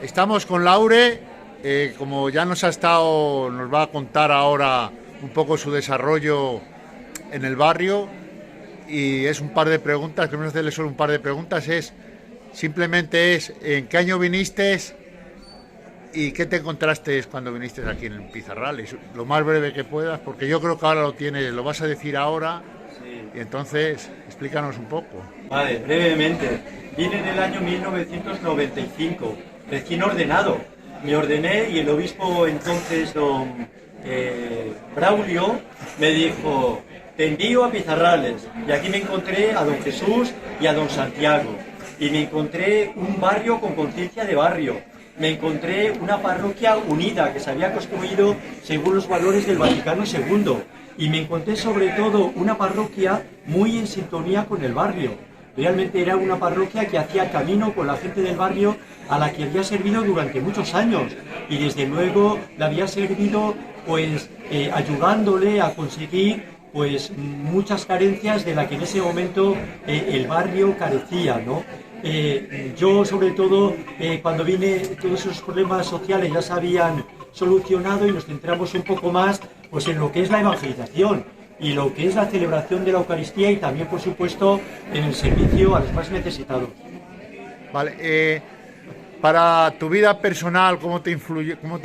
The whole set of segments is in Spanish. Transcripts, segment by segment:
Estamos con Laure, como ya nos va a contar ahora un poco su desarrollo en el barrio, y es un par de preguntas, queremos hacerle solo un par de preguntas, simplemente ¿en qué año viniste y qué te encontraste cuando viniste aquí en Pizarrales? Lo más breve que puedas, porque yo creo que ahora lo vas a decir ahora, y entonces explícanos un poco. Vale, brevemente. Vine en el año 1995, recién ordenado. Me ordené y el obispo entonces, don Braulio, me dijo: te envío a Pizarrales. Y aquí me encontré a don Jesús y a don Santiago. Y me encontré un barrio con conciencia de barrio. Me encontré una parroquia unida que se había construido según los valores del Vaticano II. Y me encontré sobre todo una parroquia muy en sintonía con el barrio. Realmente era una parroquia que hacía camino con la gente del barrio, a la que había servido durante muchos años. Y desde luego la había servido pues ayudándole a conseguir pues muchas carencias de la que en ese momento el barrio carecía, ¿no? Yo sobre todo cuando vine, todos esos problemas sociales ya se habían solucionado y nos centramos un poco más pues en lo que es la evangelización y lo que es la celebración de la Eucaristía, y también por supuesto en el servicio a los más necesitados. Vale, para tu vida personal, ¿cómo te ha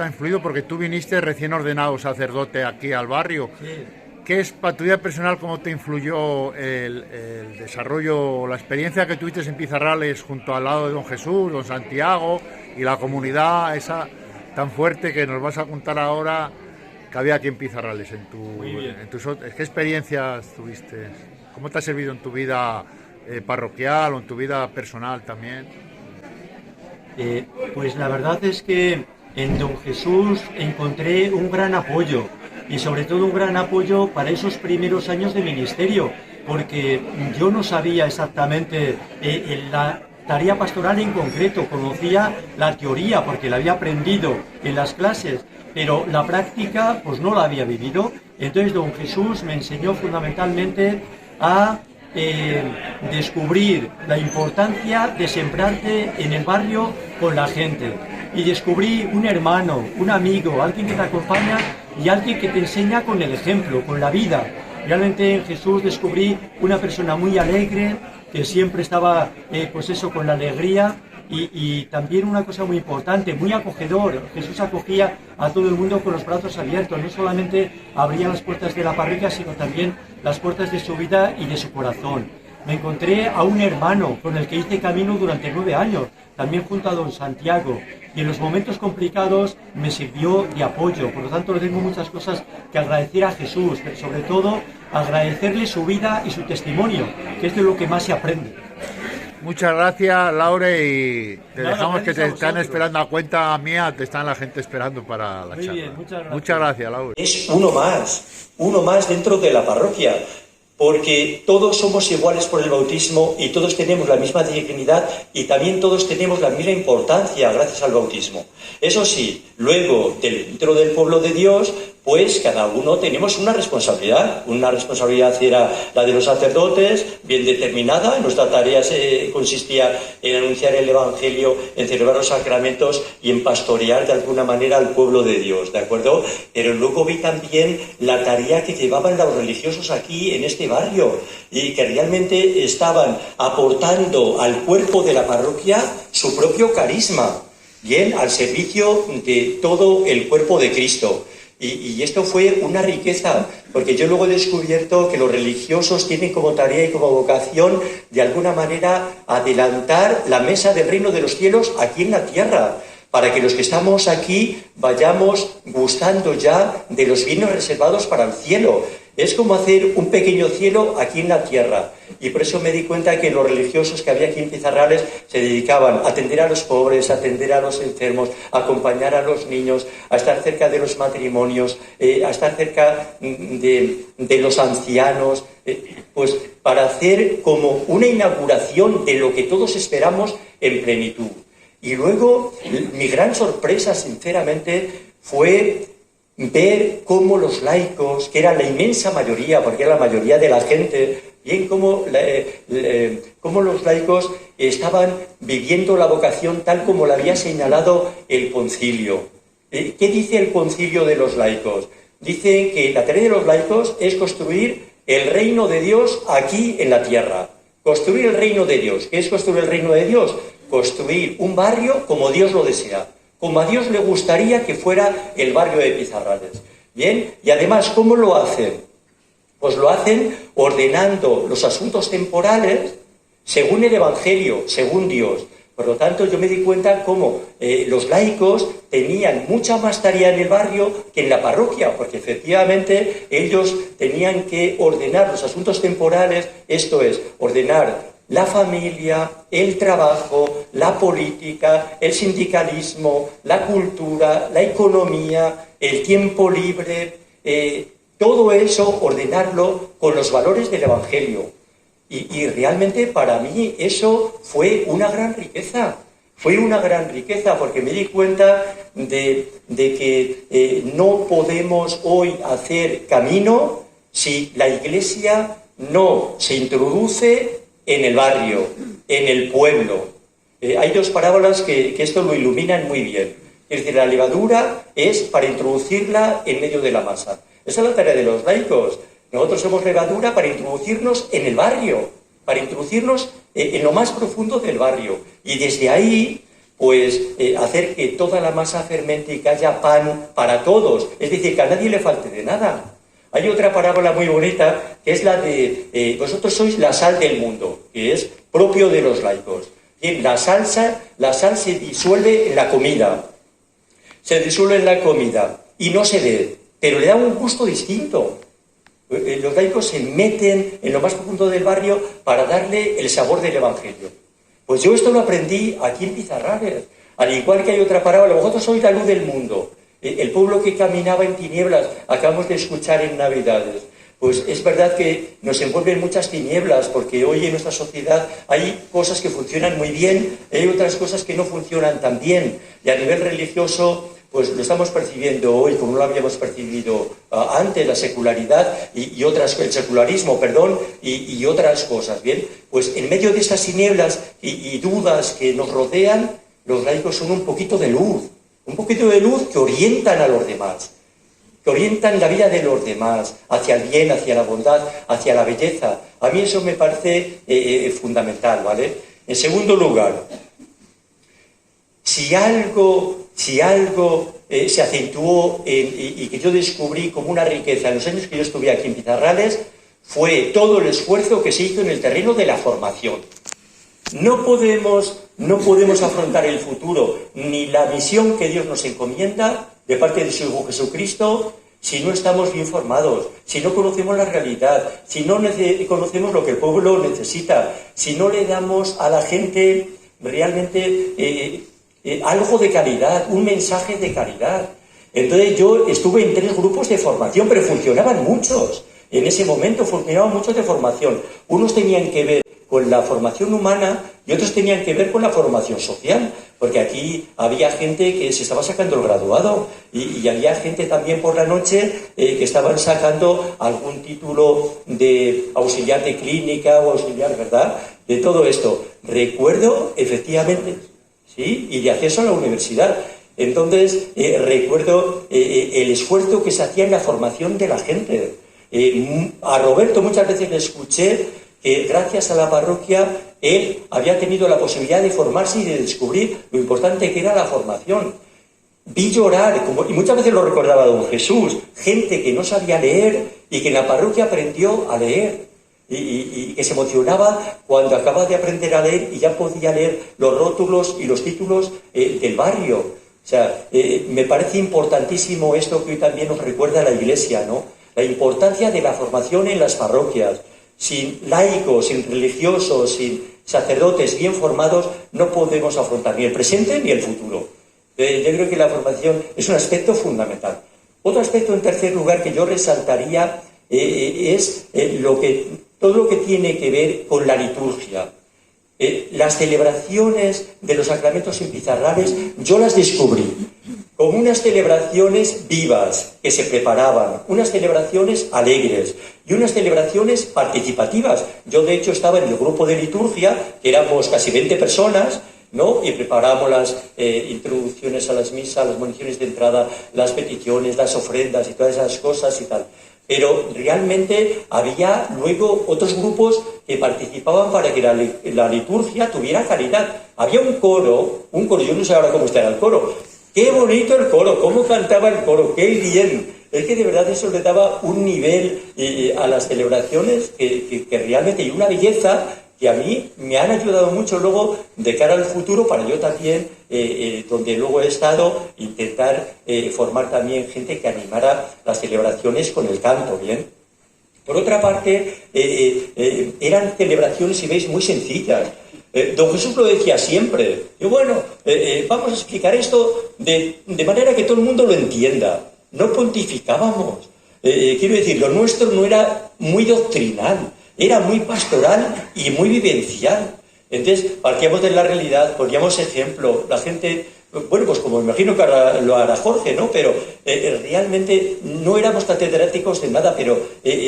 influido? Porque tú viniste recién ordenado sacerdote aquí al barrio. Sí. ¿Qué es para tu vida personal, cómo te influyó el desarrollo, la experiencia que tuviste en Pizarrales junto al lado de don Jesús, don Santiago y la comunidad esa tan fuerte que nos vas a contar ahora que había aquí en Pizarrales? ¿Qué experiencias tuviste? ¿Cómo te ha servido en tu vida parroquial o en tu vida personal también? Pues la verdad es que en don Jesús encontré un gran apoyo, y sobre todo un gran apoyo para esos primeros años de ministerio, porque yo no sabía exactamente la tarea pastoral en concreto. Conocía la teoría porque la había aprendido en las clases, pero la práctica pues no la había vivido. Entonces don Jesús me enseñó fundamentalmente a descubrir la importancia de sembrarte en el barrio con la gente, y descubrí un hermano, un amigo, alguien que te acompaña y alguien que te enseña con el ejemplo, con la vida. Realmente en Jesús descubrí una persona muy alegre, que siempre estaba pues eso, con la alegría, y también una cosa muy importante, muy acogedor. Jesús acogía a todo el mundo con los brazos abiertos, no solamente abría las puertas de la parroquia, sino también las puertas de su vida y de su corazón. Me encontré a un hermano con el que hice camino durante 9 años, también junto a don Santiago, y en los momentos complicados me sirvió de apoyo. Por lo tanto, le tengo muchas cosas que agradecer a Jesús, pero sobre todo agradecerle su vida y su testimonio, que es de lo que más se aprende. Muchas gracias, Laure, y dejamos que te están vosotros. esperando a cuenta mía, te están la gente esperando para la Muy charla. bien, muchas gracias. Muchas gracias, Laure. Es uno más dentro de la parroquia, porque todos somos iguales por el bautismo y todos tenemos la misma dignidad y también todos tenemos la misma importancia gracias al bautismo. Eso sí, luego dentro del pueblo de Dios, pues cada uno tenemos una responsabilidad. Una responsabilidad era la de los sacerdotes, bien determinada. Nuestra tarea consistía en anunciar el Evangelio, en celebrar los sacramentos y en pastorear de alguna manera al pueblo de Dios, ¿de acuerdo? Pero luego vi también la tarea que llevaban los religiosos aquí en este barrio, y que realmente estaban aportando al cuerpo de la parroquia su propio carisma, bien, al servicio de todo el cuerpo de Cristo. Y esto fue una riqueza, porque yo luego he descubierto que los religiosos tienen como tarea y como vocación, de alguna manera, adelantar la mesa del reino de los cielos aquí en la tierra, para que los que estamos aquí vayamos gustando ya de los bienes reservados para el cielo. Es como hacer un pequeño cielo aquí en la tierra. Y por eso me di cuenta que los religiosos que había aquí en Pizarrales se dedicaban a atender a los pobres, a atender a los enfermos, a acompañar a los niños, a estar cerca de los matrimonios, a estar cerca de los ancianos, pues para hacer como una inauguración de lo que todos esperamos en plenitud. Y luego mi gran sorpresa, sinceramente, fue ver cómo los laicos, que eran la inmensa mayoría, porque era la mayoría de la gente, Bien, cómo los laicos estaban viviendo la vocación tal como la había señalado el concilio. ¿Qué dice el concilio de los laicos? Dice que la tarea de los laicos es construir el reino de Dios aquí en la tierra. Construir el reino de Dios. ¿Qué es construir el reino de Dios? Construir un barrio como Dios lo desea, como a Dios le gustaría que fuera el barrio de Pizarrales. Bien, y además, ¿cómo lo hacen? Pues lo hacen ordenando los asuntos temporales según el Evangelio, según Dios. Por lo tanto, yo me di cuenta cómo los laicos tenían mucha más tarea en el barrio que en la parroquia, porque efectivamente ellos tenían que ordenar los asuntos temporales, esto es, ordenar la familia, el trabajo, la política, el sindicalismo, la cultura, la economía, el tiempo libre, todo eso ordenarlo con los valores del Evangelio. Y realmente para mí eso fue una gran riqueza. Fue una gran riqueza porque me di cuenta de que no podemos hoy hacer camino si la Iglesia no se introduce en el barrio, en el pueblo. Hay dos parábolas que esto lo iluminan muy bien. Es decir, la levadura es para introducirla en medio de la masa. Esa es la tarea de los laicos. Nosotros somos levadura para introducirnos en el barrio, para introducirnos en lo más profundo del barrio. Y desde ahí, pues, hacer que toda la masa fermente y que haya pan para todos. Es decir, que a nadie le falte de nada. Hay otra parábola muy bonita, que es la de vosotros sois la sal del mundo, que es propio de los laicos. Bien, la sal se disuelve en la comida. Se disuelve en la comida y no se ve, pero le da un gusto distinto. Los laicos se meten en lo más profundo del barrio para darle el sabor del Evangelio. Pues yo esto lo aprendí aquí en Pizarrales. Al igual que hay otra parábola, vosotros sois la luz del mundo. El pueblo que caminaba en tinieblas, acabamos de escuchar en Navidades. Pues es verdad que nos envuelven muchas tinieblas, porque hoy en nuestra sociedad hay cosas que funcionan muy bien, hay otras cosas que no funcionan tan bien. Y a nivel religioso, pues lo estamos percibiendo hoy como no lo habíamos percibido antes, la secularidad y otras, el secularismo, perdón, y otras cosas, ¿bien? Pues en medio de estas tinieblas y dudas que nos rodean, los laicos son un poquito de luz que orientan a los demás, que orientan la vida de los demás hacia el bien, hacia la bondad, hacia la belleza. A mí eso me parece fundamental, ¿vale? En segundo lugar, si algo se acentuó y que yo descubrí como una riqueza en los años que yo estuve aquí en Pizarrales, fue todo el esfuerzo que se hizo en el terreno de la formación. No podemos afrontar el futuro ni la misión que Dios nos encomienda de parte de su Hijo Jesucristo si no estamos bien formados, si no conocemos la realidad, si no conocemos lo que el pueblo necesita, si no le damos a la gente realmente algo de calidad, un mensaje de calidad. Entonces yo estuve en 3 grupos de formación, pero funcionaban muchos. En ese momento funcionaban muchos de formación. Unos tenían que ver con la formación humana y otros tenían que ver con la formación social, porque aquí había gente que se estaba sacando el graduado y había gente también por la noche que estaban sacando algún título de auxiliar de clínica o auxiliar, ¿verdad? De todo esto. Recuerdo, efectivamente, sí, y de acceso a la universidad. Entonces, recuerdo el esfuerzo que se hacía en la formación de la gente. A Roberto muchas veces le escuché que gracias a la parroquia él había tenido la posibilidad de formarse y de descubrir lo importante que era la formación. Vi llorar, y muchas veces lo recordaba don Jesús, gente que no sabía leer y que en la parroquia aprendió a leer. Y que se emocionaba cuando acababa de aprender a leer y ya podía leer los rótulos y los títulos del barrio. O sea, me parece importantísimo esto que hoy también nos recuerda la Iglesia, ¿no? La importancia de la formación en las parroquias. Sin laicos, sin religiosos, sin sacerdotes bien formados, no podemos afrontar ni el presente ni el futuro. Yo creo que la formación es un aspecto fundamental. Otro aspecto, en tercer lugar, que yo resaltaría es todo lo que tiene que ver con la liturgia. Las celebraciones de los sacramentos en Pizarrales, yo las descubrí con unas celebraciones vivas que se preparaban, unas celebraciones alegres y unas celebraciones participativas. Yo, de hecho, estaba en el grupo de liturgia, que éramos casi 20 personas, ¿no? Y preparábamos las introducciones a las misas, las municiones de entrada, las peticiones, las ofrendas y todas esas cosas y tal. Pero realmente había luego otros grupos que participaban para que la liturgia tuviera calidad. Había un coro, yo no sé ahora cómo está el coro. ¡Qué bonito el coro! ¿Cómo cantaba el coro? ¡Qué bien! Es que de verdad eso le daba un nivel a las celebraciones que realmente, y una belleza que a mí me han ayudado mucho luego de cara al futuro para yo también, donde luego he estado, intentar formar también gente que animara las celebraciones con el canto, ¿bien? Por otra parte, eran celebraciones, si veis, muy sencillas. Don Jesús lo decía siempre. Y bueno, vamos a explicar esto de manera que todo el mundo lo entienda. No pontificábamos. Quiero decir, lo nuestro no era muy doctrinal, era muy pastoral y muy vivencial. Entonces, partíamos de la realidad, poníamos ejemplo. La gente, bueno, pues como me imagino que ahora lo hará Jorge, ¿no? Pero realmente no éramos catedráticos de nada, pero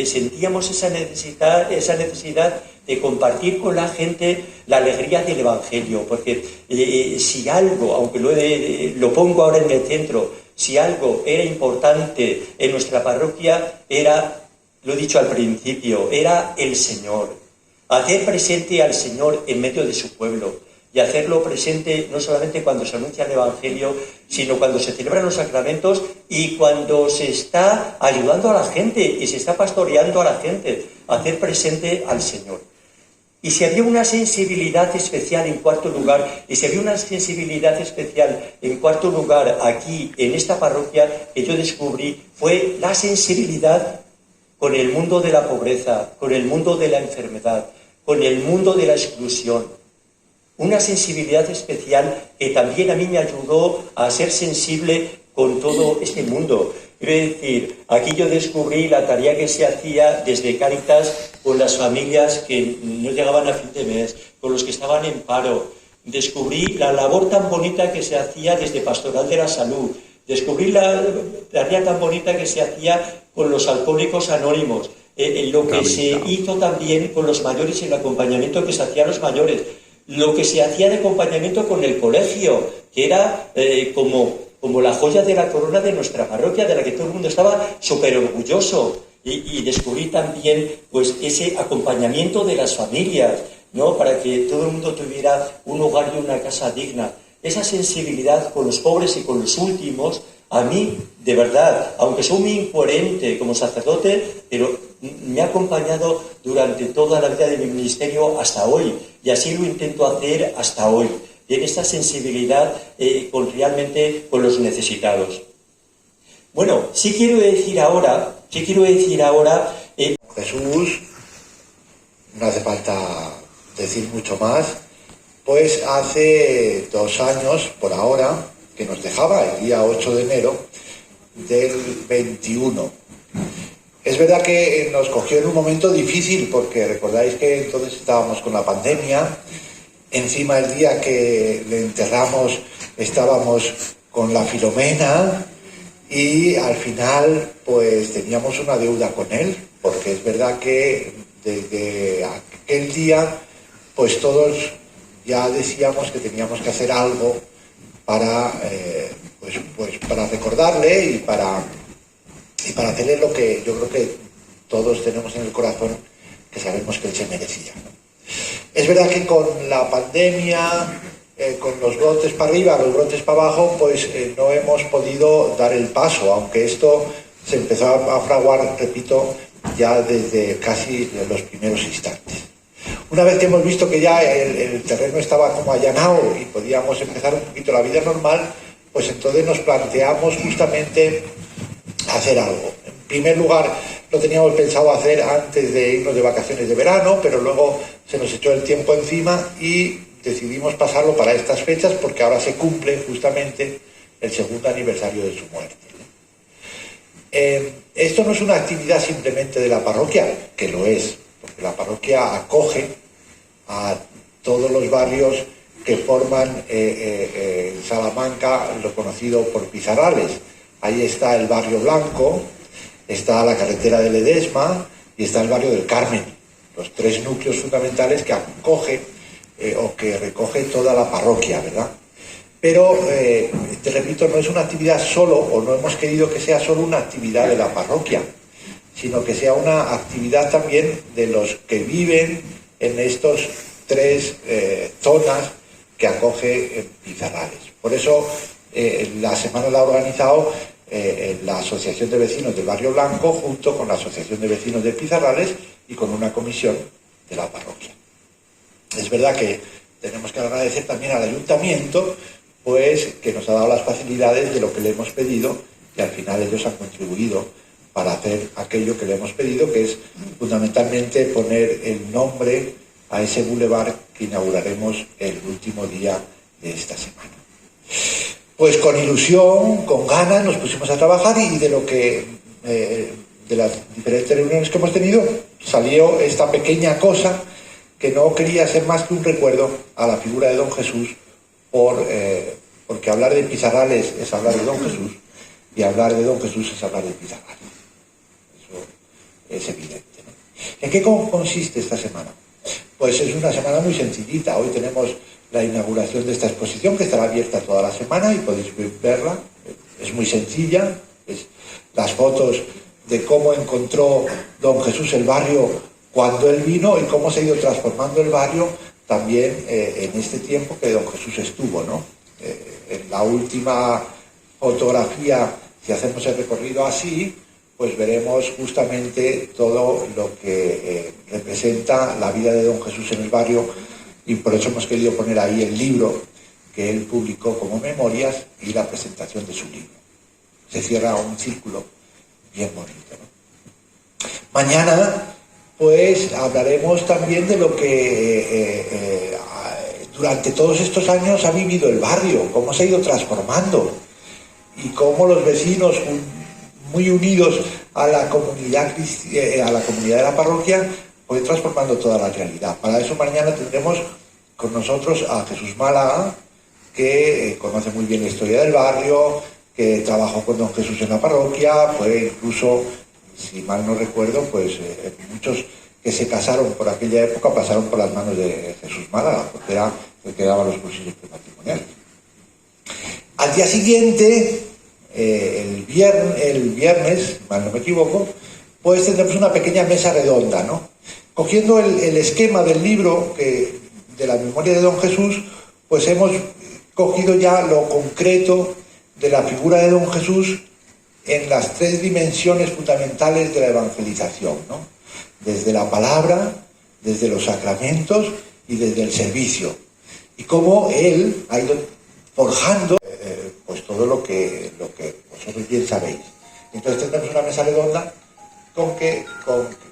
sentíamos esa necesidad de compartir con la gente la alegría del Evangelio, porque si algo, aunque lo pongo ahora en el centro, si algo era importante en nuestra parroquia, era, lo he dicho al principio, era el Señor. Hacer presente al Señor en medio de su pueblo, y hacerlo presente no solamente cuando se anuncia el Evangelio, sino cuando se celebran los sacramentos y cuando se está ayudando a la gente y se está pastoreando a la gente, hacer presente al Señor. Y si había una sensibilidad especial en cuarto lugar, aquí en esta parroquia que yo descubrí, fue la sensibilidad con el mundo de la pobreza, con el mundo de la enfermedad, con el mundo de la exclusión. Una sensibilidad especial que también a mí me ayudó a ser sensible con todo este mundo. Quiero decir, aquí yo descubrí la tarea que se hacía desde Cáritas con las familias que no llegaban a fin de mes, con los que estaban en paro. Descubrí la labor tan bonita que se hacía desde Pastoral de la Salud. Descubrí la tarea tan bonita que se hacía con los alcohólicos anónimos. Lo que se hizo también con los mayores, el acompañamiento que se hacía a los mayores. Lo que se hacía de acompañamiento con el colegio, que era como la joya de la corona de nuestra parroquia, de la que todo el mundo estaba súper orgulloso. Y descubrí también pues ese acompañamiento de las familias, ¿no? Para que todo el mundo tuviera un hogar y una casa digna. Esa sensibilidad con los pobres y con los últimos, a mí, de verdad, aunque soy muy incoherente como sacerdote, pero me ha acompañado durante toda la vida de mi ministerio hasta hoy, y así lo intento hacer hasta hoy. Y en esta sensibilidad realmente con los necesitados. Bueno, sí quiero decir ahora, Jesús, no hace falta decir mucho más, pues hace 2 años, por ahora, que nos dejaba el día 8 de enero del 21. Es verdad que nos cogió en un momento difícil, porque recordáis que entonces estábamos con la pandemia. Encima, el día que le enterramos estábamos con la Filomena y al final pues teníamos una deuda con él, porque es verdad que desde aquel día pues todos ya decíamos que teníamos que hacer algo para para recordarle y para hacerle lo que yo creo que todos tenemos en el corazón, que sabemos que él se merecía, ¿no? Es verdad que con la pandemia, con los brotes para arriba, los brotes para abajo, pues no hemos podido dar el paso, aunque esto se empezó a fraguar, repito, ya desde casi los primeros instantes. Una vez que hemos visto que ya el terreno estaba como allanado y podíamos empezar un poquito la vida normal, pues entonces nos planteamos justamente hacer algo. En primer lugar, lo teníamos pensado hacer antes de irnos de vacaciones de verano, pero luego se nos echó el tiempo encima y decidimos pasarlo para estas fechas, porque ahora se cumple justamente el 2º aniversario de su muerte. Esto no es una actividad simplemente de la parroquia, que lo es, porque la parroquia acoge a todos los barrios que forman en Salamanca lo conocido por Pizarrales. Ahí está el barrio Blanco, está la carretera de Ledesma y está el barrio del Carmen, los tres núcleos fundamentales que acoge o que recoge toda la parroquia, ¿verdad? Pero, te repito, no es una actividad solo, o no hemos querido que sea solo una actividad de la parroquia, sino que sea una actividad también de los que viven en estos tres zonas que acoge Pizarrales. Por eso, la semana la ha organizado la Asociación de Vecinos del Barrio Blanco junto con la Asociación de Vecinos de Pizarrales y con una comisión de la parroquia. Es verdad que tenemos que agradecer también al ayuntamiento, pues que nos ha dado las facilidades de lo que le hemos pedido y al final ellos han contribuido para hacer aquello que le hemos pedido, que es fundamentalmente poner el nombre a ese bulevar que inauguraremos el último día de esta semana. Pues con ilusión, con ganas, nos pusimos a trabajar y de lo que, de las diferentes reuniones que hemos tenido, salió esta pequeña cosa que no quería ser más que un recuerdo a la figura de Don Jesús, porque hablar de Pizarrales es hablar de Don Jesús y hablar de Don Jesús es hablar de Pizarrales. Eso es evidente, ¿no? ¿En qué consiste esta semana? Pues es una semana muy sencillita. Hoy tenemos la inauguración de esta exposición que estará abierta toda la semana y podéis verla. Es muy sencilla, es las fotos de cómo encontró Don Jesús el barrio cuando él vino y cómo se ha ido transformando el barrio también en este tiempo que Don Jesús estuvo, ¿no? En la última fotografía, si hacemos el recorrido así, pues veremos justamente todo lo que representa la vida de Don Jesús en el barrio, y por eso hemos querido poner ahí el libro que él publicó como memorias y la presentación de su libro. Se cierra un círculo bien bonito, ¿no? Mañana pues hablaremos también de lo que durante todos estos años ha vivido el barrio, cómo se ha ido transformando y cómo los vecinos muy unidos a la comunidad de la parroquia pues transformando toda la realidad. Para eso mañana tendremos con nosotros a Jesús Málaga, que conoce muy bien la historia del barrio, que trabajó con Don Jesús en la parroquia, fue incluso, si mal no recuerdo, pues muchos que se casaron por aquella época pasaron por las manos de Jesús Málaga, porque era el que daba los cursillos prematrimoniales. Al día siguiente, el viernes, mal no me equivoco, pues tendremos una pequeña mesa redonda, ¿no? Cogiendo el esquema del libro de la memoria de Don Jesús, pues hemos cogido ya lo concreto de la figura de Don Jesús en las tres dimensiones fundamentales de la evangelización, ¿no? Desde la palabra, desde los sacramentos y desde el servicio. Y cómo él ha ido forjando pues todo lo que vosotros bien sabéis. Entonces tendremos una mesa redonda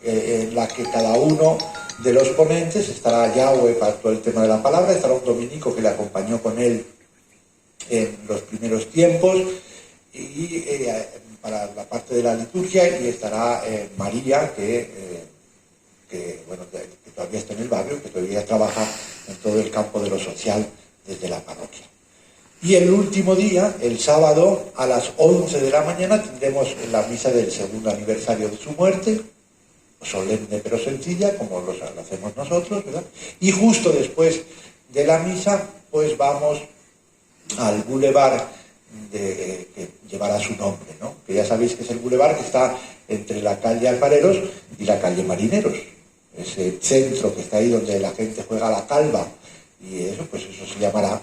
en la que cada uno de los ponentes, estará Yahweh para todo el tema de la palabra, estará un dominico que le acompañó con él en los primeros tiempos y para la parte de la liturgia, y estará María que todavía está en el barrio, que todavía trabaja en todo el campo de lo social desde la parroquia. Y el último día, el sábado, a las 11 de la mañana, tendremos la misa del segundo aniversario de su muerte, solemne pero sencilla, como lo hacemos nosotros, ¿verdad? Y justo después de la misa, pues vamos al bulevar que llevará su nombre, ¿no? Que ya sabéis que es el bulevar que está entre la calle Alfareros y la calle Marineros. Ese centro que está ahí donde la gente juega a la calva, y eso, pues eso se llamará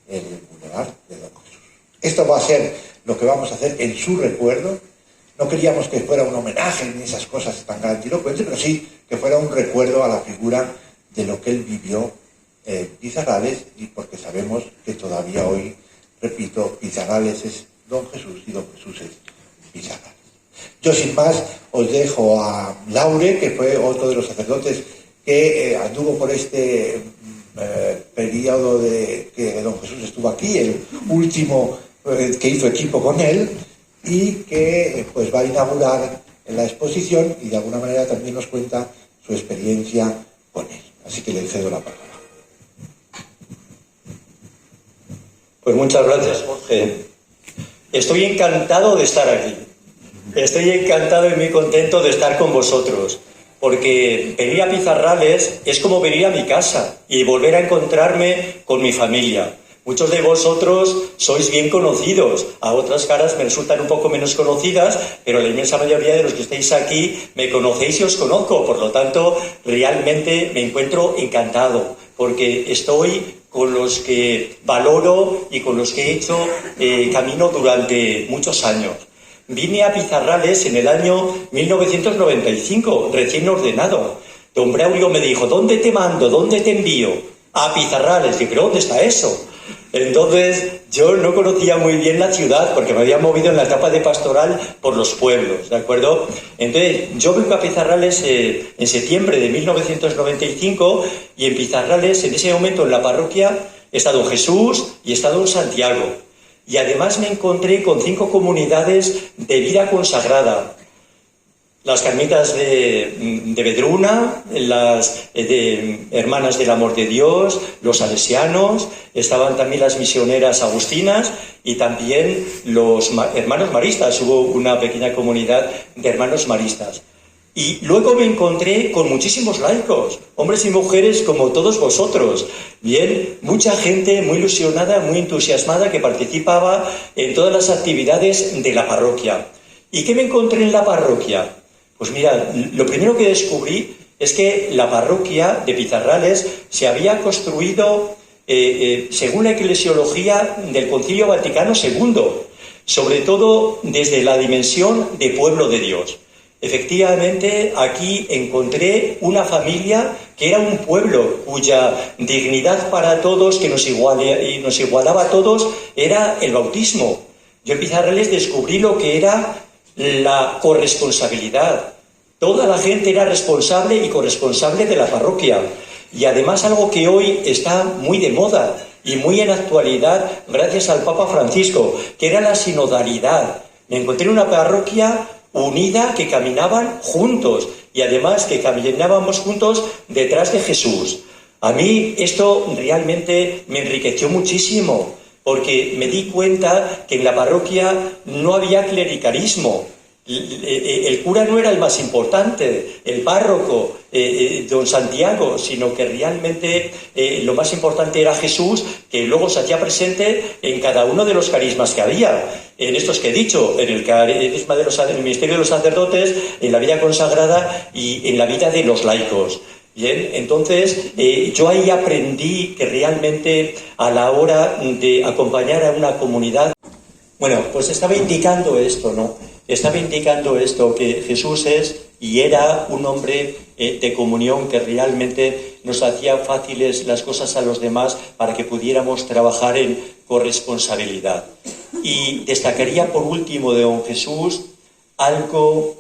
el bulevar de Don Jesús. Esto va a ser lo que vamos a hacer en su recuerdo. No queríamos que fuera un homenaje ni esas cosas tan grandilocuentes, pero sí que fuera un recuerdo a la figura de lo que él vivió en Pizarrales, y porque sabemos que todavía hoy, repito, Pizarrales es Don Jesús y Don Jesús es Pizarrales. Yo sin más os dejo a Laure, que fue otro de los sacerdotes que anduvo por este periodo de que Don Jesús estuvo aquí, el último que hizo equipo con él, y que pues va a inaugurar la exposición y de alguna manera también nos cuenta su experiencia con él. Así que le cedo la palabra. Pues muchas gracias, Jorge. Estoy encantado de estar aquí. Estoy encantado y muy contento de estar con vosotros, porque venir a Pizarrales es como venir a mi casa y volver a encontrarme con mi familia. Muchos de vosotros sois bien conocidos, a otras caras me resultan un poco menos conocidas, pero la inmensa mayoría de los que estáis aquí me conocéis y os conozco, por lo tanto, realmente me encuentro encantado, porque estoy con los que valoro y con los que he hecho camino durante muchos años. Vine a Pizarrales en el año 1995, recién ordenado. Don Braulio me dijo, ¿dónde te mando? ¿Dónde te envío? A Pizarrales. Y ¿pero dónde está eso? Entonces, yo no conocía muy bien la ciudad porque me había movido en la etapa de pastoral por los pueblos, ¿de acuerdo? Entonces, yo vengo a Pizarrales en septiembre de 1995 y en Pizarrales, en ese momento en la parroquia, está don Jesús y está don Santiago. Y además me encontré con 5 comunidades de vida consagrada. Las Carmitas de Vedruna, las Hermanas del Amor de Dios, los Salesianos, estaban también las misioneras agustinas y también los hermanos maristas. Hubo una pequeña comunidad de hermanos maristas. Y luego me encontré con muchísimos laicos, hombres y mujeres como todos vosotros. Bien, mucha gente muy ilusionada, muy entusiasmada que participaba en todas las actividades de la parroquia. ¿Y qué me encontré en la parroquia? Pues mira, lo primero que descubrí es que la parroquia de Pizarrales se había construido según la eclesiología del Concilio Vaticano II, sobre todo desde la dimensión de pueblo de Dios. Efectivamente, aquí encontré una familia que era un pueblo cuya dignidad para todos, que nos igualaba a todos, era el bautismo. Yo en Pizarrales descubrí lo que era la corresponsabilidad. Toda la gente era responsable y corresponsable de la parroquia. Y además algo que hoy está muy de moda y muy en actualidad gracias al Papa Francisco, que era la sinodalidad. Me encontré en una parroquia unida, que caminaban juntos y además que caminábamos juntos detrás de Jesús. A mí esto realmente me enriqueció muchísimo, porque me di cuenta que en la parroquia no había clericalismo. El cura no era el más importante, el párroco, don Santiago, sino que realmente lo más importante era Jesús, que luego se hacía presente en cada uno de los carismas que había. En estos que he dicho, en el carisma del ministerio de los sacerdotes, en la vida consagrada y en la vida de los laicos. Bien, entonces yo ahí aprendí que realmente a la hora de acompañar a una comunidad, bueno, pues estaba indicando esto, ¿no? Estaba indicando esto, que Jesús es y era un hombre de comunión que realmente nos hacía fáciles las cosas a los demás para que pudiéramos trabajar en corresponsabilidad. Y destacaría por último de don Jesús algo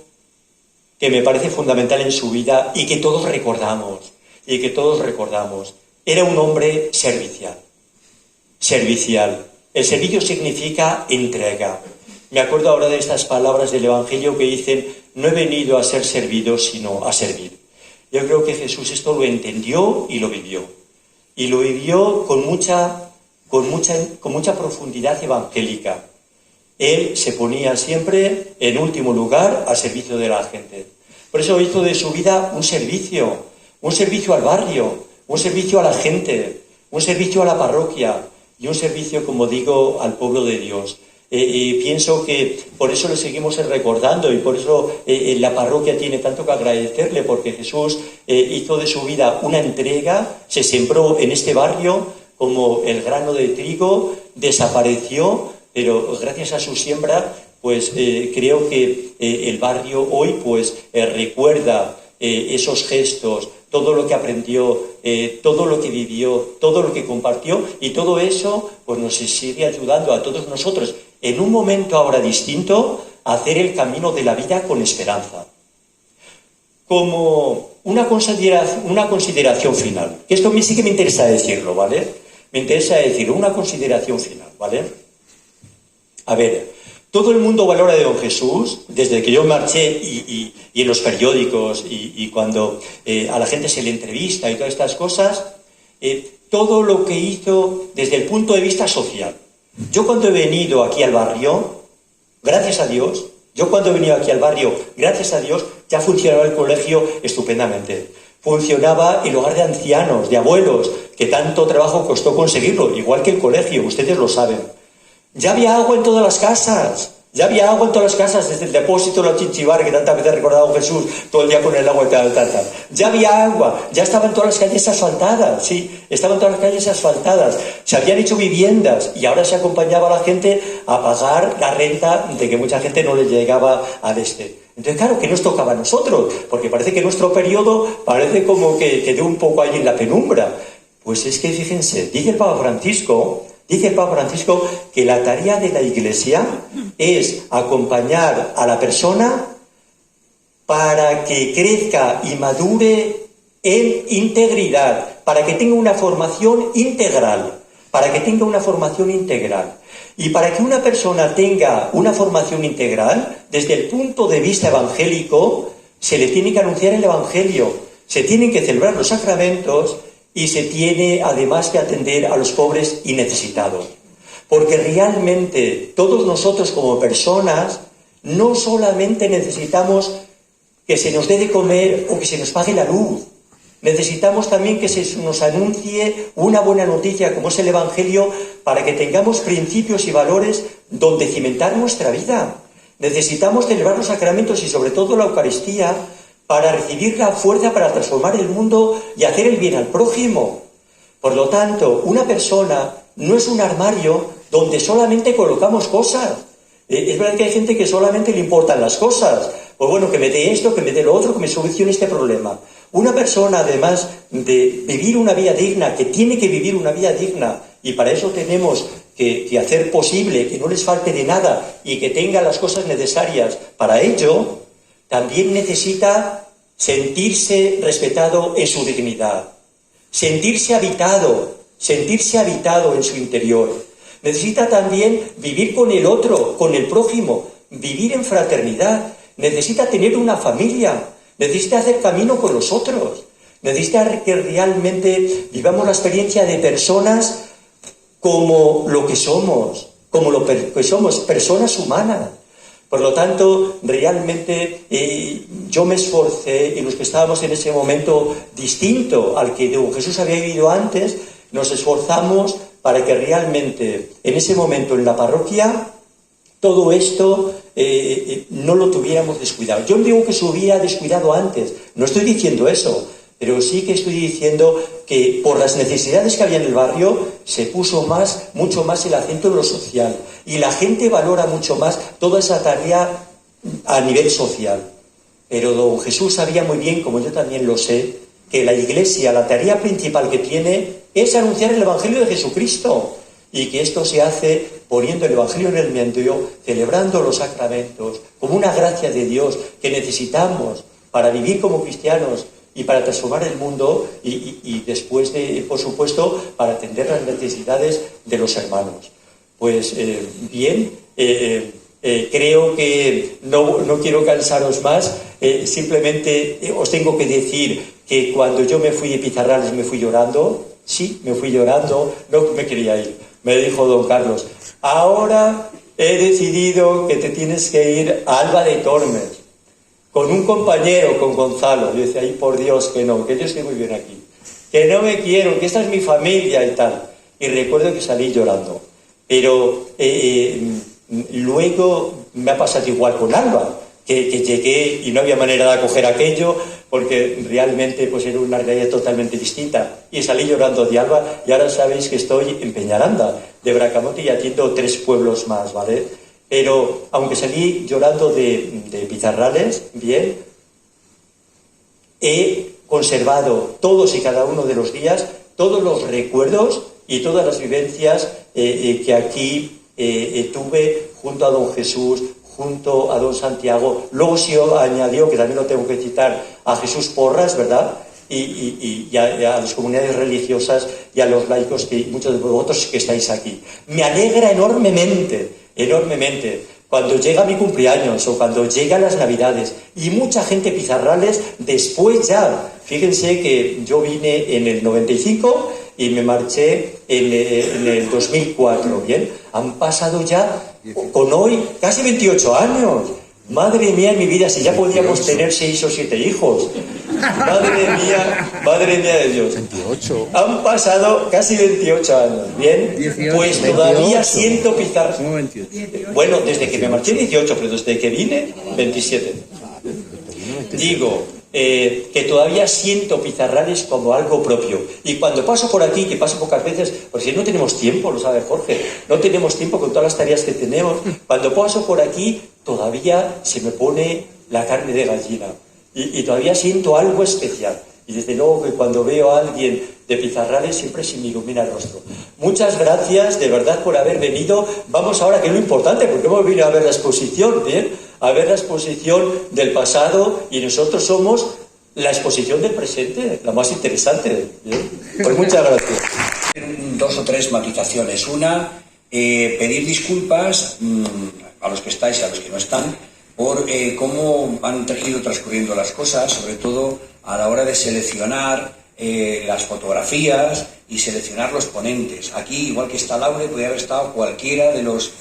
que me parece fundamental en su vida y que todos recordamos, Era un hombre servicial. Servicial. El servicio significa entrega. Me acuerdo ahora de estas palabras del Evangelio que dicen, no he venido a ser servido, sino a servir. Yo creo que Jesús esto lo entendió y lo vivió. Y lo vivió con mucha profundidad evangélica. Él se ponía siempre en último lugar al servicio de la gente. Por eso hizo de su vida un servicio al barrio, un servicio a la gente, un servicio a la parroquia y un servicio, como digo, al pueblo de Dios. Pienso que por eso le seguimos recordando y por eso la parroquia tiene tanto que agradecerle, porque Jesús hizo de su vida una entrega, se sembró en este barrio como el grano de trigo, desapareció, pero gracias a su siembra, pues creo que el barrio hoy pues recuerda esos gestos, todo lo que aprendió, todo lo que vivió, todo lo que compartió, y todo eso pues nos sigue ayudando a todos nosotros en un momento ahora distinto a hacer el camino de la vida con esperanza. Como una consideración final, que esto a mí sí que me interesa decirlo, ¿vale? Me interesa decirlo, una consideración final, ¿vale? A ver, todo el mundo valora de don Jesús, desde que yo marché y en los periódicos y cuando a la gente se le entrevista y todas estas cosas, todo lo que hizo desde el punto de vista social. Yo cuando he venido aquí al barrio, gracias a Dios, ya funcionaba el colegio estupendamente. Funcionaba el hogar de ancianos, de abuelos, que tanto trabajo costó conseguirlo, igual que el colegio, ustedes lo saben. Ya había agua en todas las casas. Desde el depósito de la Chinchibar, que tantas veces ha recordado Jesús, todo el día con el agua y tal. Ya había agua, ya estaban todas las calles asfaltadas, se habían hecho viviendas y ahora se acompañaba a la gente a pagar la renta de que mucha gente no le llegaba a este. Entonces, claro, ¿qué nos tocaba a nosotros? Porque parece que nuestro periodo parece como que quedó un poco ahí en la penumbra. Pues es que, fíjense, dice el Papa Francisco que la tarea de la Iglesia es acompañar a la persona para que crezca y madure en integridad, para que tenga una formación integral. Y para que una persona tenga una formación integral, desde el punto de vista evangélico, se le tiene que anunciar el Evangelio, se tienen que celebrar los sacramentos y se tiene además que atender a los pobres y necesitados. Porque realmente todos nosotros como personas no solamente necesitamos que se nos dé de comer o que se nos pague la luz, necesitamos también que se nos anuncie una buena noticia como es el Evangelio para que tengamos principios y valores donde cimentar nuestra vida. Necesitamos celebrar los sacramentos y sobre todo la Eucaristía para recibir la fuerza para transformar el mundo y hacer el bien al prójimo. Por lo tanto, una persona no es un armario donde solamente colocamos cosas. Es verdad que hay gente que solamente le importan las cosas. Pues bueno, que me dé esto, que me dé lo otro, que me solucione este problema. Una persona, además de vivir una vida digna, que tiene que vivir una vida digna, y para eso tenemos que hacer posible que no les falte de nada y que tenga las cosas necesarias para ello, también necesita sentirse respetado en su dignidad, sentirse habitado en su interior. Necesita también vivir con el otro, con el prójimo, vivir en fraternidad. Necesita tener una familia, necesita hacer camino con los otros, necesita que realmente vivamos la experiencia de personas como lo que somos, personas humanas. Por lo tanto, realmente yo me esforcé, y los que estábamos en ese momento distinto al que don Jesús había vivido antes, nos esforzamos para que realmente en ese momento en la parroquia todo esto no lo tuviéramos descuidado. Yo no digo que se hubiera descuidado antes, no estoy diciendo eso, pero sí que estoy diciendo que por las necesidades que había en el barrio se puso mucho más el acento en lo social y la gente valora mucho más toda esa tarea a nivel social. Pero don Jesús sabía muy bien, como yo también lo sé, que la Iglesia, la tarea principal que tiene es anunciar el Evangelio de Jesucristo y que esto se hace poniendo el Evangelio en el medio, celebrando los sacramentos, como una gracia de Dios que necesitamos para vivir como cristianos y para transformar el mundo y después, por supuesto, para atender las necesidades de los hermanos. Pues bien, creo que no quiero cansaros más, simplemente os tengo que decir que cuando yo me fui de Pizarrales me fui llorando, sí, me fui llorando, no me quería ir. Me dijo don Carlos, ahora he decidido que te tienes que ir a Alba de Tormes, con un compañero, con Gonzalo. Yo decía, ay, por Dios, que no, que yo estoy muy bien aquí, que no me quiero, que esta es mi familia y tal. Y recuerdo que salí llorando. Pero luego me ha pasado igual con Alba, que llegué y no había manera de acoger aquello, porque realmente pues era una realidad totalmente distinta. Y salí llorando de Alba, y ahora sabéis que estoy en Peñaranda, de Bracamonte, y atiendo 3 pueblos más, ¿vale? Pero aunque salí llorando de Pizarrales, bien, he conservado todos y cada uno de los días, todos los recuerdos y todas las vivencias que aquí tuve junto a don Jesús, junto a don Santiago. Luego se añadió, que también lo tengo que citar, a Jesús Porras, ¿verdad? Y a las comunidades religiosas y a los laicos, que muchos de vosotros que estáis aquí. Me alegra enormemente, cuando llega mi cumpleaños o cuando llegan las Navidades y mucha gente Pizarrales después ya. Fíjense que yo vine en el 95 y me marché en el 2004, ¿bien? Han pasado ya, con hoy, casi 28 años. Madre mía, en mi vida, si ya podíamos tener 6 o 7 hijos. Madre mía de Dios. 28. Han pasado casi 28 años, ¿bien? 18, pues todavía 28. siento pizarras. ¿Cómo 28? Bueno, desde que me marché 18, pero desde que vine, 27. Digo, que todavía siento pizarrales como algo propio. Y cuando paso por aquí, que paso pocas veces, porque si no tenemos tiempo, lo sabe Jorge, no tenemos tiempo con todas las tareas que tenemos, cuando paso por aquí, todavía se me pone la carne de gallina. Y todavía siento algo especial. Y desde luego que cuando veo a alguien de Pizarrales siempre se me ilumina el rostro. Muchas gracias de verdad por haber venido. Vamos ahora, que es lo importante, porque hemos venido a ver la exposición, ¿bien? A ver la exposición del pasado y nosotros somos la exposición del presente, la más interesante, ¿bien? Pues muchas gracias. 2 o 3 matizaciones. Una, pedir disculpas a los que estáis y a los que no están por cómo han ido transcurriendo las cosas, sobre todo a la hora de seleccionar las fotografías y seleccionar los ponentes. Aquí, igual que está Laure, podría haber estado cualquiera de los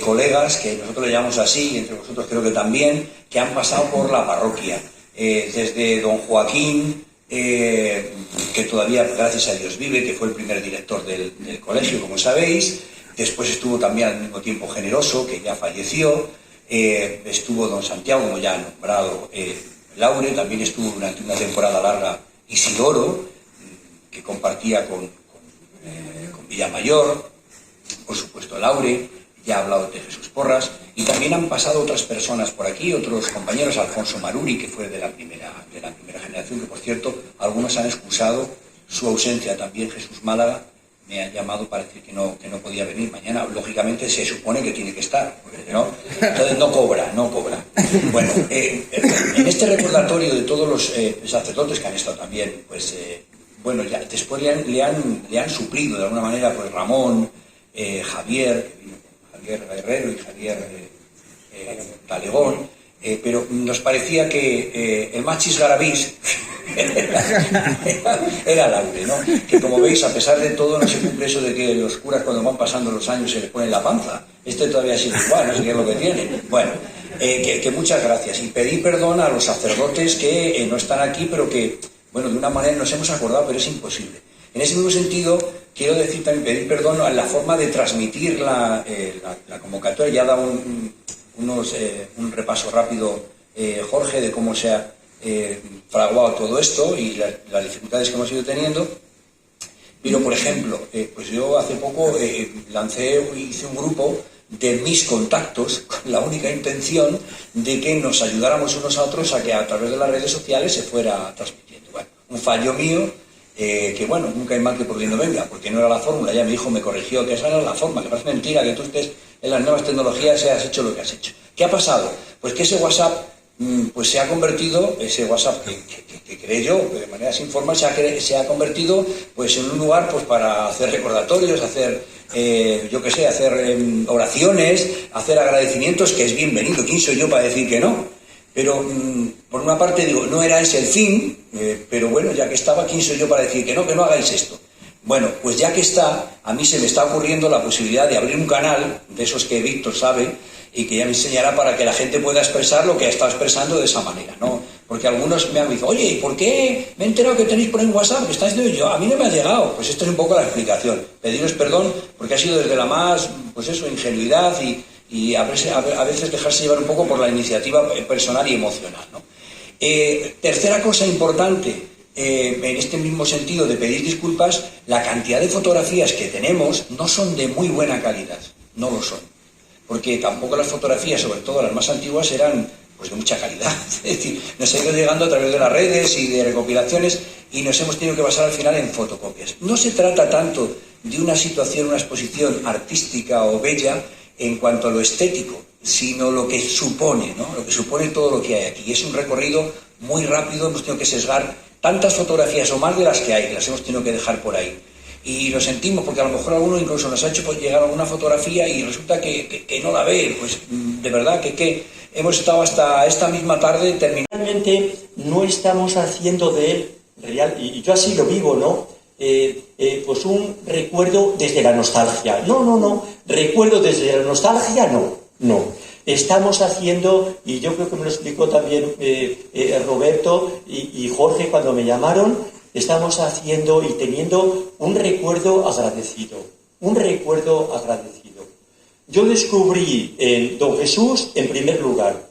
colegas, que nosotros le llamamos así, y entre vosotros creo que también, que han pasado por la parroquia. Desde don Joaquín, que todavía, gracias a Dios, vive, que fue el primer director del colegio, como sabéis. Después estuvo también al mismo tiempo Generoso, que ya falleció. Estuvo don Santiago, como ya ha nombrado Laure. También estuvo durante una temporada larga Isidoro, que compartía con Villamayor. Por supuesto Laure, ya ha hablado de Jesús Porras. Y también han pasado otras personas por aquí, otros compañeros, Alfonso Maruri, que fue de la primera generación, que por cierto, algunos han excusado su ausencia. También Jesús Málaga me ha llamado para decir que no podía venir mañana. Lógicamente se supone que tiene que estar, ¿no? Entonces no cobra. Bueno, en este recordatorio de todos los sacerdotes que han estado también, pues bueno, ya después le han suplido de alguna manera, pues Ramón, Javier Guerrero y Javier Talegón, pero nos parecía que el machis garabís era Laure, ¿no? Que como veis, a pesar de todo, no se cumple eso de que los curas cuando van pasando los años se les pone la panza. Este todavía sigue igual, no sé qué es lo que tiene. Bueno, que muchas gracias. Y pedir perdón a los sacerdotes que no están aquí, pero que, bueno, de una manera nos hemos acordado, pero es imposible. En ese mismo sentido, quiero decir también, pedir perdón a la forma de transmitir la convocatoria. Ya ha dado un repaso rápido, Jorge, de cómo se ha fraguado todo esto y las dificultades que hemos ido teniendo. Pero, por ejemplo, pues yo hace poco hice un grupo de mis contactos con la única intención de que nos ayudáramos unos a otros a que a través de las redes sociales se fuera transmitiendo. Bueno, un fallo mío, que bueno, nunca hay mal que por bien no venga, porque no era la fórmula. Ya mi hijo me corrigió que esa era la forma, que parece mentira que tú estés en las nuevas tecnologías y has hecho lo que has hecho. ¿Qué ha pasado? Pues que ese WhatsApp pues se ha convertido, ese WhatsApp que creé yo de manera sin forma, se ha convertido pues en un lugar pues para hacer recordatorios, hacer hacer oraciones, hacer agradecimientos, que es bienvenido. ¿Quién soy yo para decir que no? Pero por una parte digo, no era ese el fin, pero bueno, ya que estaba, ¿quién soy yo para decir que no hagáis esto? Bueno, pues ya que está, a mí se me está ocurriendo la posibilidad de abrir un canal, de esos que Víctor sabe, y que ya me enseñará, para que la gente pueda expresar lo que ha estado expresando de esa manera, ¿no? Porque algunos me han dicho, oye, ¿por qué me he enterado que tenéis por ahí en WhatsApp? Que estáis de yo, a mí no me ha llegado. Pues esto es un poco la explicación. Pediros perdón, porque ha sido desde la más, pues eso, ingenuidad y a veces dejarse llevar un poco por la iniciativa personal y emocional, ¿no? Tercera cosa importante, en este mismo sentido de pedir disculpas, la cantidad de fotografías que tenemos no son de muy buena calidad, no lo son. Porque tampoco las fotografías, sobre todo las más antiguas, eran pues de mucha calidad. Es decir, nos ha ido llegando a través de las redes y de recopilaciones y nos hemos tenido que basar al final en fotocopias. No se trata tanto de una situación, una exposición artística o bella en cuanto a lo estético, sino lo que supone, ¿no? Lo que supone todo lo que hay aquí. Es un recorrido muy rápido, hemos tenido que sesgar tantas fotografías o más de las que hay, que las hemos tenido que dejar por ahí. Y lo sentimos, porque a lo mejor alguno incluso nos ha hecho pues, llegar alguna fotografía y resulta que no la ve. Pues de verdad que hemos estado hasta esta misma tarde terminando. Realmente no estamos haciendo de él real, y yo así lo vivo, ¿no? pues un recuerdo desde la nostalgia. No, recuerdo desde la nostalgia, no. Estamos haciendo, y yo creo que me lo explicó también Roberto y Jorge cuando me llamaron, estamos haciendo y teniendo un recuerdo agradecido. Yo descubrí en Don Jesús, en primer lugar,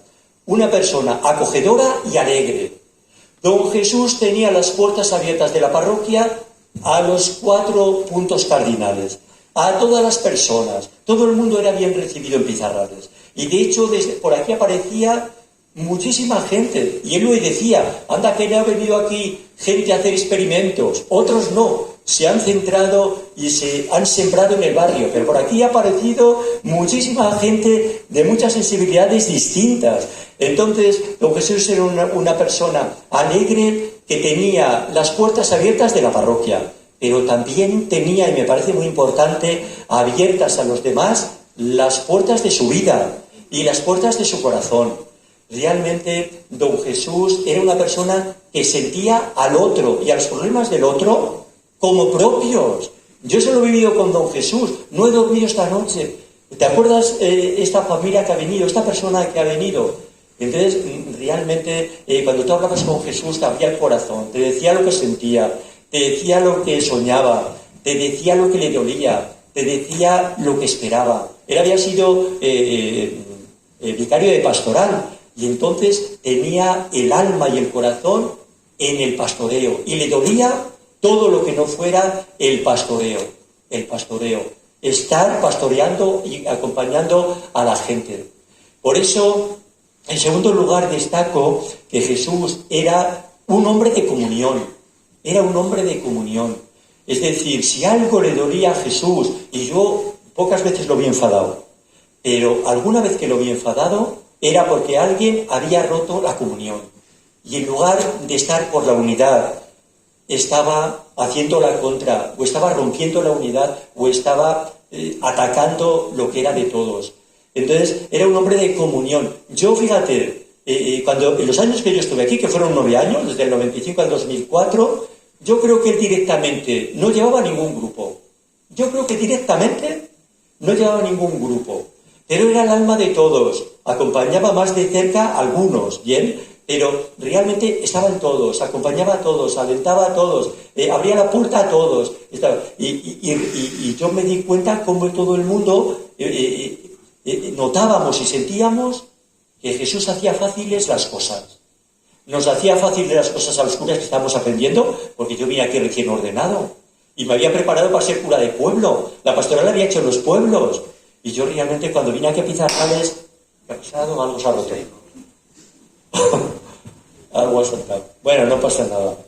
una persona acogedora y alegre. Don Jesús tenía las puertas abiertas de la parroquia a los 4 puntos cardinales, a todas las personas. Todo el mundo era bien recibido en Pizarrales. Y de hecho, desde por aquí aparecía muchísima gente. Y él lo decía, anda que ya ha venido aquí gente a hacer experimentos. Otros no, se han centrado y se han sembrado en el barrio. Pero por aquí ha aparecido muchísima gente de muchas sensibilidades distintas. Entonces, don Jesús era una persona alegre que tenía las puertas abiertas de la parroquia, pero también tenía, y me parece muy importante, abiertas a los demás las puertas de su vida y las puertas de su corazón. Realmente, don Jesús era una persona que sentía al otro y a los problemas del otro como propios. Yo eso lo he vivido con don Jesús, no he dormido esta noche. ¿Te acuerdas esta familia que ha venido, esta persona que ha venido? Entonces, realmente, cuando tú hablabas con Jesús, te abría el corazón, te decía lo que sentía, te decía lo que soñaba, te decía lo que le dolía, te decía lo que esperaba. Él había sido vicario de pastoral y entonces tenía el alma y el corazón en el pastoreo y le dolía todo lo que no fuera el pastoreo. Estar pastoreando y acompañando a la gente. Por eso, en segundo lugar, destaco que Jesús era un hombre de comunión. Es decir, si algo le dolía a Jesús, y yo pocas veces lo vi enfadado, pero alguna vez que lo vi enfadado, era porque alguien había roto la comunión. Y en lugar de estar por la unidad, estaba haciendo la contra, o estaba rompiendo la unidad, o estaba atacando lo que era de todos. Entonces, era un hombre de comunión. Yo, fíjate, cuando en los años que yo estuve aquí, que fueron 9 años, desde el 95 al 2004, yo creo que él directamente no llevaba ningún grupo. Pero era el alma de todos. Acompañaba más de cerca a algunos, ¿bien? Pero realmente estaban todos, acompañaba a todos, alentaba a todos, abría la puerta a todos. Y yo me di cuenta cómo todo el mundo notábamos y sentíamos que Jesús hacía fáciles las cosas. Nos hacía fáciles las cosas a los curas que estábamos aprendiendo, porque yo vine aquí recién ordenado y me había preparado para ser cura de pueblo. La pastoral la había hecho en los pueblos. Y yo realmente cuando vine aquí a Pizarrales, ¿qué ha pasado? Algo se ha roto. Algo ha soltado. Bueno, no pasa nada.